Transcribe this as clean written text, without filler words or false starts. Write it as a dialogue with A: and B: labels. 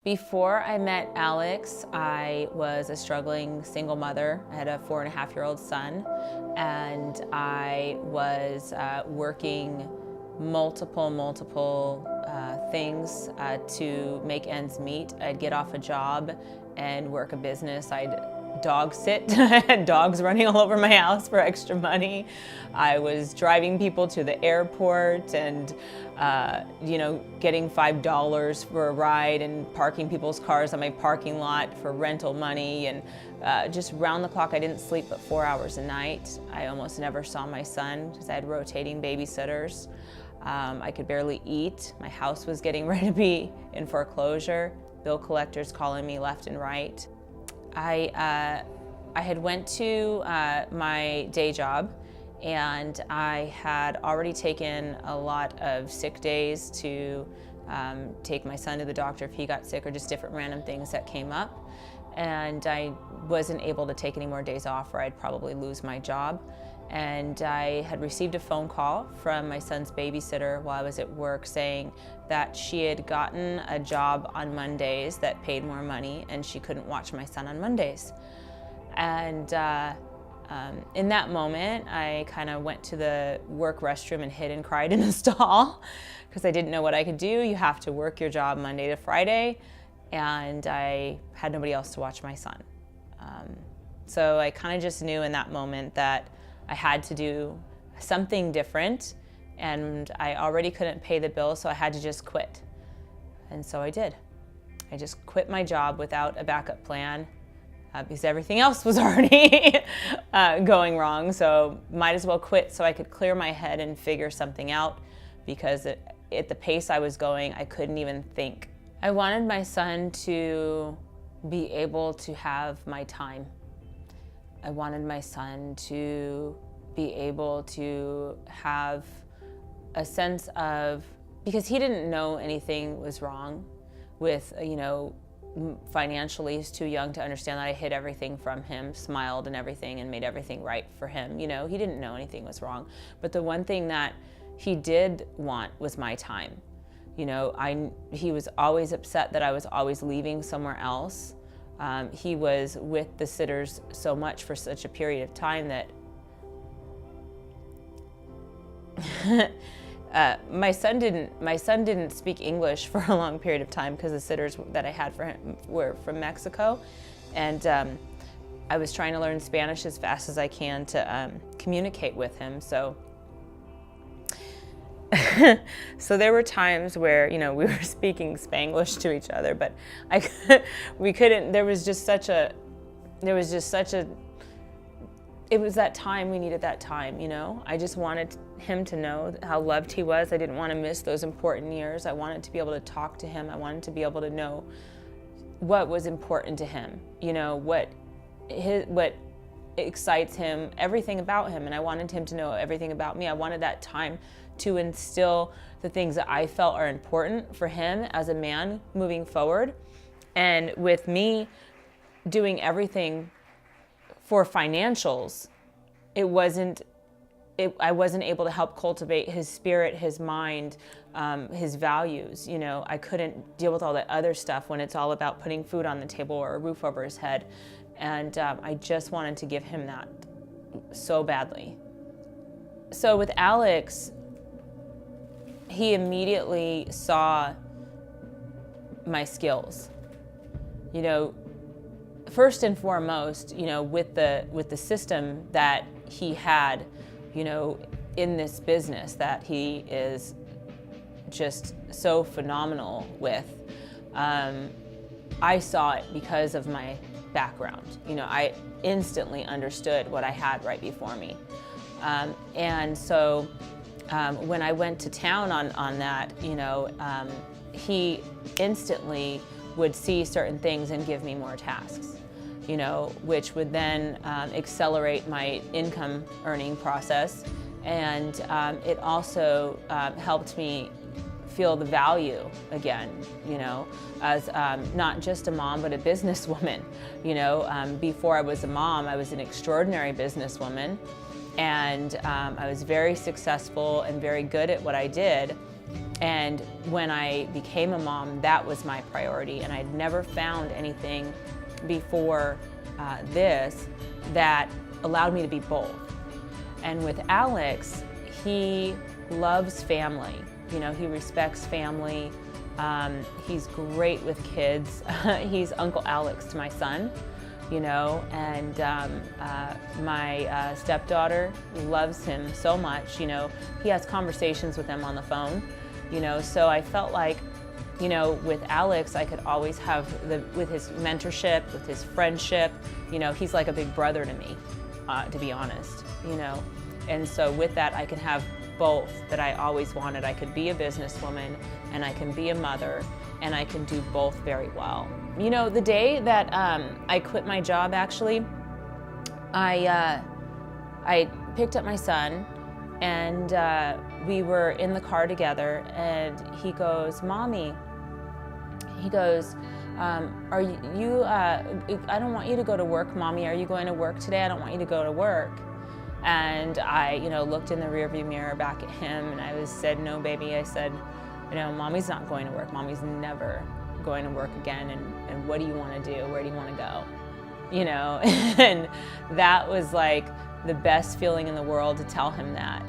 A: Before I met Alex, I was a struggling single mother. I had a 4.5-year-old son, and I was working multiple things to make ends meet. I'd get off a job and work a business. I'd dog sit. I had dogs running all over my house for extra money. I was driving people to the airport and getting $5 for a ride and parking people's cars on my parking lot for rental money, and just round the clock. I didn't sleep but 4 hours a night. I almost never saw my son because I had rotating babysitters. I could barely eat. My house was getting ready to be in foreclosure. Bill collectors calling me left and right. I had went to my day job, and I had already taken a lot of sick days to take my son to the doctor if he got sick, or just different random things that came up. And I wasn't able to take any more days off, or I'd probably lose my job. And I had received a phone call from my son's babysitter while I was at work saying that she had gotten a job on Mondays that paid more money, and she couldn't watch my son on Mondays. And in that moment, I kind of went to the work restroom and hid and cried in a stall because I didn't know what I could do. You have to work your job Monday to Friday, and I had nobody else to watch my son. So I kind of just knew in that moment that I had to do something different, and I already couldn't pay the bill, so I had to just quit. And so I did. I just quit my job without a backup plan because everything else was already going wrong. So might as well quit so I could clear my head and figure something out, because at the pace I was going, I couldn't even think. I wanted my son to be able to have my time. I wanted my son to be able to have a sense of, because he didn't know anything was wrong with, financially, he's too young to understand that I hid everything from him, smiled and everything, and made everything right for him. He didn't know anything was wrong. But the one thing that he did want was my time. He was always upset that I was always leaving somewhere else. He was with the sitters so much for such a period of time that my son didn't speak English for a long period of time because the sitters that I had for him were from Mexico, and I was trying to learn Spanish as fast as I can to communicate with him. So there were times where we were speaking Spanglish to each other, but we couldn't. It was that time. We needed that time. I just wanted him to know how loved he was. I didn't want to miss those important years. I wanted to be able to talk to him. I wanted to be able to know what was important to him. What excites him, everything about him, and I wanted him to know everything about me. I wanted that time to instill the things that I felt are important for him as a man moving forward. And with me doing everything for financials, I wasn't able to help cultivate his spirit, his mind, his values. I couldn't deal with all that other stuff when it's all about putting food on the table or a roof over his head. And I just wanted to give him that so badly. So with Alex, he immediately saw my skills. First and foremost, with the system that he had, in this business that he is just so phenomenal with, I saw it because of my background. I instantly understood what I had right before me. And so when I went to town on that, he instantly would see certain things and give me more tasks, which would then accelerate my income earning process. And it also helped me feel the value again, as not just a mom, but a businesswoman. Before I was a mom, I was an extraordinary businesswoman. And I was very successful and very good at what I did. And when I became a mom, that was my priority. And I'd never found anything before this that allowed me to be both. And with Alex, he loves family. You know, he respects family. He's great with kids. He's Uncle Alex to my son, you know, and my stepdaughter loves him so much. You know, he has conversations with them on the phone, you know, so I felt like, you know, with Alex, I could always have with his mentorship, with his friendship, you know, he's like a big brother to me, to be honest, you know. And so with that, I can have both that I always wanted. I could be a businesswoman and I can be a mother, and I can do both very well. You know, the day that I quit my job, actually, I picked up my son, and we were in the car together, and he goes, "Mommy," he goes, "Are you, I don't want you to go to work, Mommy. Are you going to work today? I don't want you to go to work." And I, you know, looked in the rearview mirror back at him, and I said, "No, baby," I said, "you know, Mommy's not going to work. Mommy's never going to work again, and what do you want to do? Where do you want to go?" You know, and that was like the best feeling in the world to tell him that.